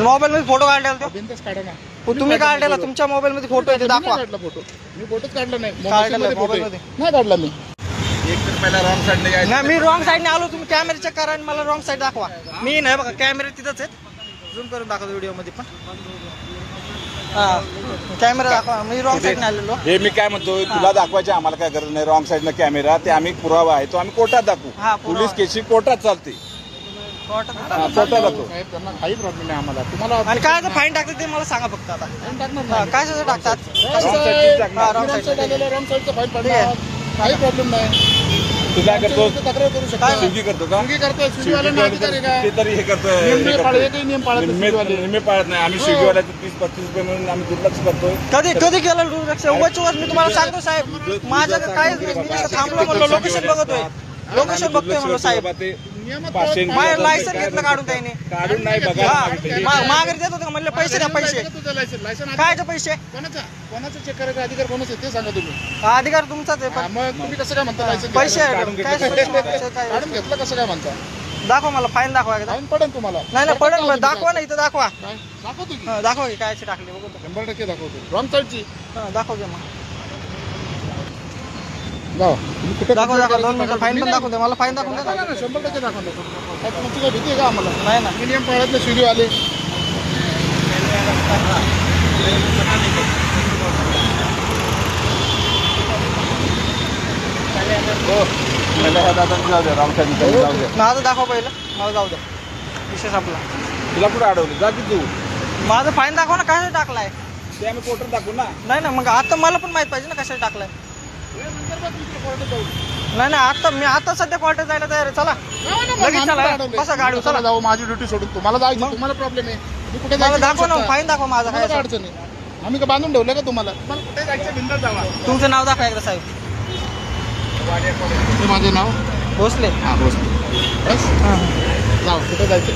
Mobile मध्ये photo काढलेला तो बिनधास्त काढा ना. तुम्ही काढलेला तुमच्या मोबाईल मध्ये फोटो आहे ते दाखवा. काढला फोटो मी फोटोच काढला नाही. काढलेला मोबाईल मोबाईल मध्ये नाही काढला मी. एक तर पहिला रॉंग साईडने यायचं. नाही मी रॉंग साईडने आलो. तुम्ही कॅमेरा चेक करा आणि मला रॉंग साईड दाखवा. मी नाही बघा कॅमेरा तिथंच आहेत. झूम करून दाखवतो व्हिडिओ मध्ये पण. हा कॅमेरा दाखवा. मी रॉंग साईडने आलेलो. हे मी काय म्हणतो तुला दाखवायचे आम्हाला काय गरज नाही. रॉंग साईडनं कॅमेरा ते आम्ही पुरावा आहे तो आम्ही कोर्टात हा, दाखवू. पुरावा पोलीस आहे. केसी कोर्टात चालते. कोर्टात कोर्टात दाखवू. साहेब त्यांना काही प्रॉब्लेम नाही आम्हाला. तुम्हाला आणि काय फाईन टाकतात ते मला सांगा फक्त आता. फाईन टाकणार हा, नाही. काय सगळं टाकतात रॉंग साईड आलेलं रॉंग साईडचं फाईन पडणार. काही प्रॉब्लेम नाही. तू काय करतो तक्रार करू शकता. स्विगी करतो का स्विगी करतोय. स्विगीवाल्यांना अधिकार आहे का? ते तरी हे नियम पाळत एकही नियम पाळत नाही स्विगीवाले. निम्मे पाळत नाही. आम्ही स्विगीवाल्याचे 30-35 रुपये म्हणून आम्ही दुर्लक्ष करतोय. कधी केलं दुर्लक्ष? उगाच मी तुम्हाला सांगतो साहेब माझं काय मी तिथं थांबलो म्हणलो लोकेशन बघतोय. लोकेशन बघतोय म्हणलो साहेब. माझं लायसन घेतलं काढून त्याने. काढून नाही बघा. माघारी देत होतं म्हणलं पैसे द्या पैसे. कायचे पैसे? कोणाचं चेक करायचा अधिकार कोणाचं आहे ते सांगा तुम्ही. हा, अधिकार तुमचाच आहे हा, पण मग तुम्ही कसं काय म्हणता लायसन पैसे घ्यायला? आहे काय पैसे काय? काढून घेतलं कसं काय म्हणता? दाखवा मला फाईन दाखवा एकदा. फाईन पडेल तुम्हाला. नाही नाही पडेल दाखवा ना इथं दाखवा. काय? दाखवतो की हा, दाखवा की कायचे टाकले बघू. 100% दाखवतो. रॉंग साईडची दाखव दे मग. तुम्ही कुठे दाखव 2 मिनिटं फाईन पण दाखवू दे मला. फाईन दाखवून द्या. 100% दाखवतो. काय तुमची काय भीती आहे का आम्हाला? नाही ना नियम पाळत नाही स्विगीवाले. माझं दाखवा पहिलं. मला जाऊ द्या विषय संपला. तुला कुठं अडवलं जा की तू. माझं फाईन दाखवा ना. कशाला टाकलाय? ते आम्ही कोर्टात दाखवू ना. नाही ना मग आता मला पण माहित पाहिजे ना कशाला टाकलाय. नाही नाही आता मी आता सध्या कोर्टात जायला तयार आहे. चला लगेच चला. बसा गाडी चला. जाऊ माझी ड्युटी सोडून तुम्हाला जायचं. तुम्हाला प्रॉब्लेम आहे. मी कुठे मला जायचं दाखवा ना शकता. फाईन दाखवा माझा. तुम्हाला काय काय अडचण आहे? आम्ही का बांधून ठेवलं का तुम्हाला? तुम्हाला कुठे जायचं बिंदास जावा. तुमचं नाव दाखवा एकदा साहेब. हे माझे नाव भोसले. हा बस. बस हां जाऊ कुठे जायचं